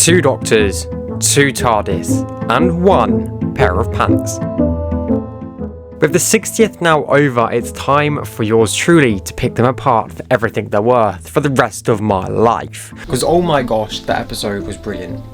2 doctors, 2 TARDIS, and 1 pair of pants. With the 60th now over, it's time for yours truly to pick them apart for everything they're worth for the rest of my life. Because oh my gosh, that episode was brilliant.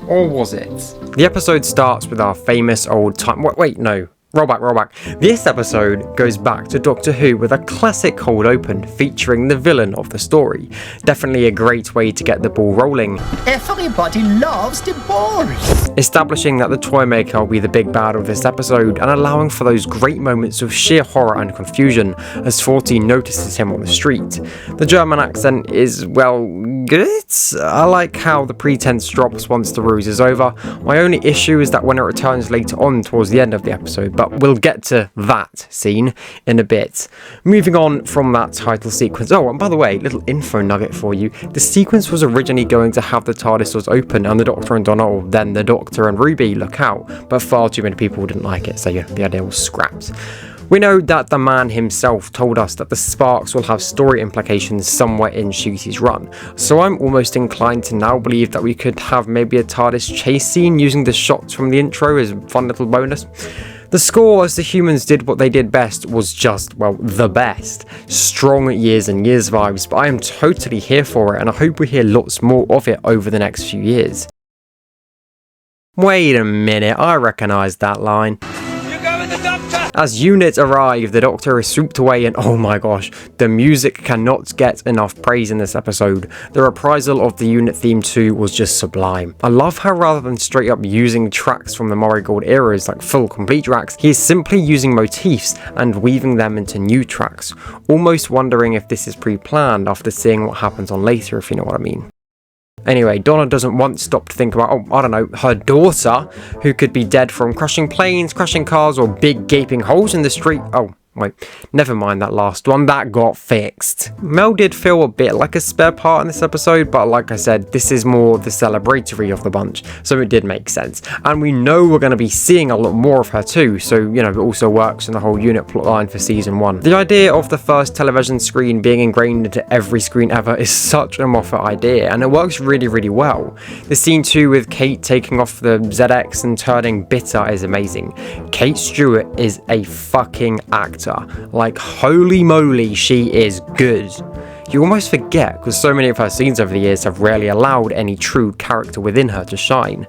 Or was it? The episode starts with our famous old time. Wait, no. Roll back. This episode goes back to Doctor Who with a classic cold open featuring the villain of the story. Definitely a great way to get the ball rolling. Everybody loves the balls. Establishing that the Toymaker will be the big bad of this episode and allowing for those great moments of sheer horror and confusion as 14 notices him on the street. The German accent is, well, good. I like how the pretense drops once the ruse is over. My only issue is that when it returns later on towards the end of the episode, but we'll get to that scene in a bit. Moving on from that title sequence. Oh, and by the way, little info nugget for you. The sequence was originally going to have the TARDIS doors open and the Doctor and Donna, or then the Doctor and Ruby, look out, but far too many people didn't like it, so yeah, the idea was scrapped. We know that the man himself told us that the sparks will have story implications somewhere in Ncuti's run, so I'm almost inclined to now believe that we could have maybe a TARDIS chase scene using the shots from the intro as a fun little bonus. The score, as the humans did what they did best, was just, well, the best. Strong years and years vibes, but I am totally here for it and I hope we hear lots more of it over the next few years. Wait a minute, I recognise that line. As units arrive, the Doctor is swooped away and oh my gosh, the music cannot get enough praise in this episode. The reprisal of the unit theme too was just sublime. I love how rather than straight up using tracks from the Marigold eras like full complete tracks, he is simply using motifs and weaving them into new tracks. Almost wondering if this is pre-planned after seeing what happens on later, if you know what I mean. Anyway, Donna doesn't once stop to think about, her daughter, who could be dead from crashing planes, crashing cars, or big gaping holes in the street. Oh, wait, never mind that last one, that got fixed. Mel did feel a bit like a spare part in this episode, but like I said, this is more the celebratory of the bunch, so it did make sense. And we know we're going to be seeing a lot more of her too, so, you know, it also works in the whole unit plotline for season 1. The idea of the first television screen being ingrained into every screen ever is such a Moffat idea, and it works really, really well. The scene too with Kate taking off the ZX and turning bitter is amazing. Kate Stewart is a fucking actor. Like, holy moly, she is good. You almost forget, because so many of her scenes over the years have rarely allowed any true character within her to shine.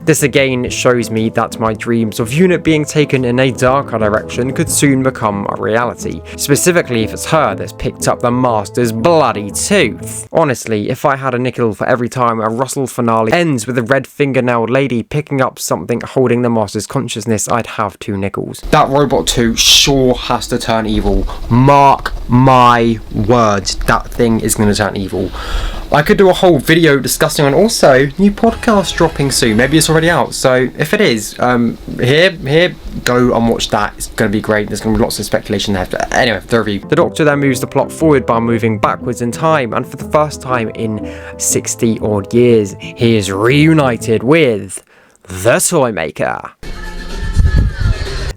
This again shows me that my dreams of UNIT being taken in a darker direction could soon become a reality, specifically if it's her that's picked up the Master's bloody tooth. Honestly, if I had a nickel for every time a Russell finale ends with a red fingernailed lady picking up something holding the Master's consciousness, I'd have 2 nickels. That Robot 2 sure has to turn evil. Mark my words, that thing is going to turn evil. I could do a whole video discussing, and also new podcast dropping soon. Maybe it's already out, so if it is, here, go and watch that. It's going to be great. There's going to be lots of speculation there. But anyway, the review. The Doctor then moves the plot forward by moving backwards in time, and for the first time in 60 odd years, he is reunited with the Toymaker.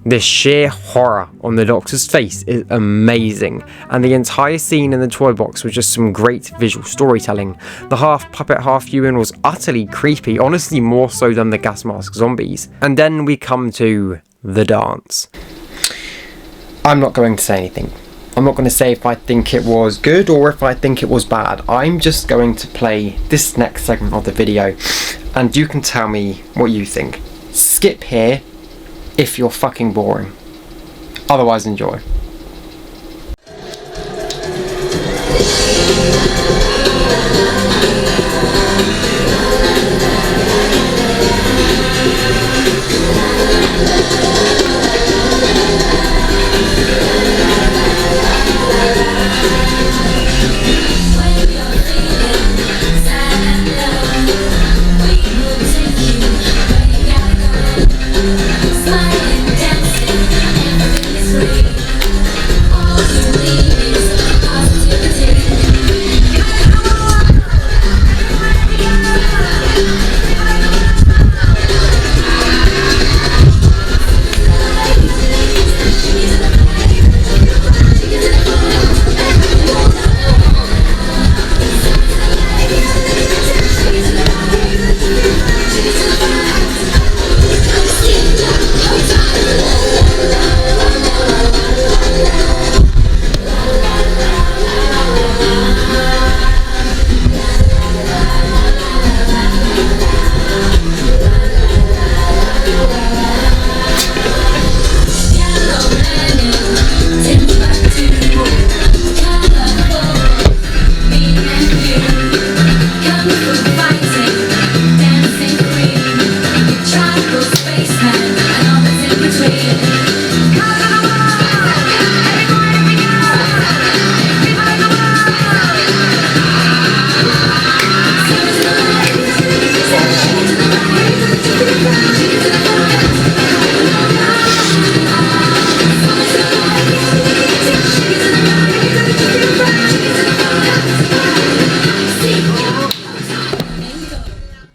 The sheer horror on the Doctor's face is amazing, and the entire scene in the toy box was just some great visual storytelling. The half puppet, half human was utterly creepy, honestly more so than the gas mask zombies. And then we come to the dance. I'm not going to say anything. I'm not going to say if I think it was good or if I think it was bad. I'm just going to play this next segment of the video, and you can tell me what you think. Skip here if you're fucking boring. Otherwise, enjoy.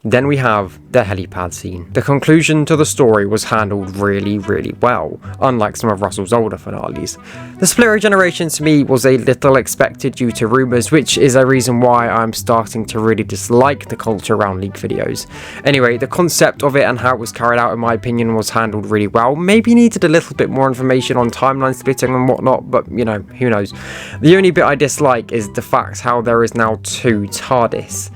Then we have the helipad scene. The conclusion to the story was handled really well, unlike some of Russell's older finales. The split regeneration to me was a little expected due to rumours, which is a reason why I'm starting to really dislike the culture around leak videos. Anyway, the concept of it and how it was carried out in my opinion was handled really well. Maybe needed a little bit more information on timeline splitting and whatnot, but you know, who knows. The only bit I dislike is the fact how there is now 2 TARDIS.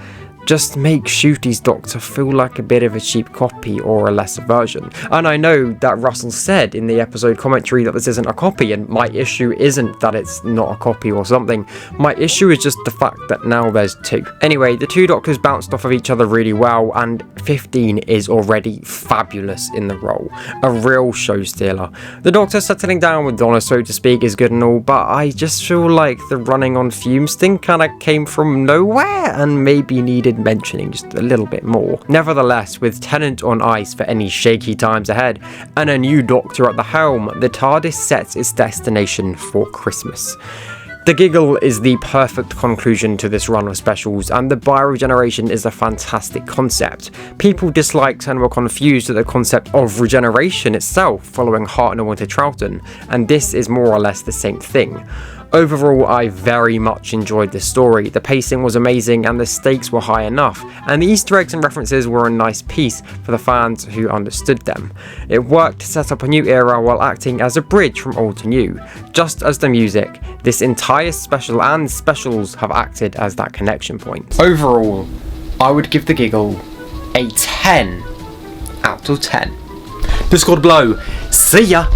Just make Ncuti's Doctor feel like a bit of a cheap copy or a lesser version. And I know that Russell said in the episode commentary that this isn't a copy, and my issue isn't that it's not a copy or something. My issue is just the fact that now there's 2. Anyway, the 2 Doctors bounced off of each other really well, and 15 is already fabulous in the role. A real show stealer. The Doctor settling down with Donna, so to speak, is good and all, but I just feel like the running on fumes thing kinda came from nowhere and maybe needed mentioning just a little bit more. Nevertheless, with Tennant on ice for any shaky times ahead and a new Doctor at the helm, the TARDIS sets its destination for Christmas. The Giggle is the perfect conclusion to this run of specials, and the bioregeneration is a fantastic concept. People disliked and were confused at the concept of regeneration itself following Heart No Winter Troughton, and this is more or less the same thing. Overall, I very much enjoyed this story. The pacing was amazing and the stakes were high enough, and the Easter eggs and references were a nice piece for the fans who understood them. It worked to set up a new era while acting as a bridge from old to new. Just as the music, this entire special and specials have acted as that connection point. Overall, I would give The Giggle a 10 out of 10. Discord below. See ya!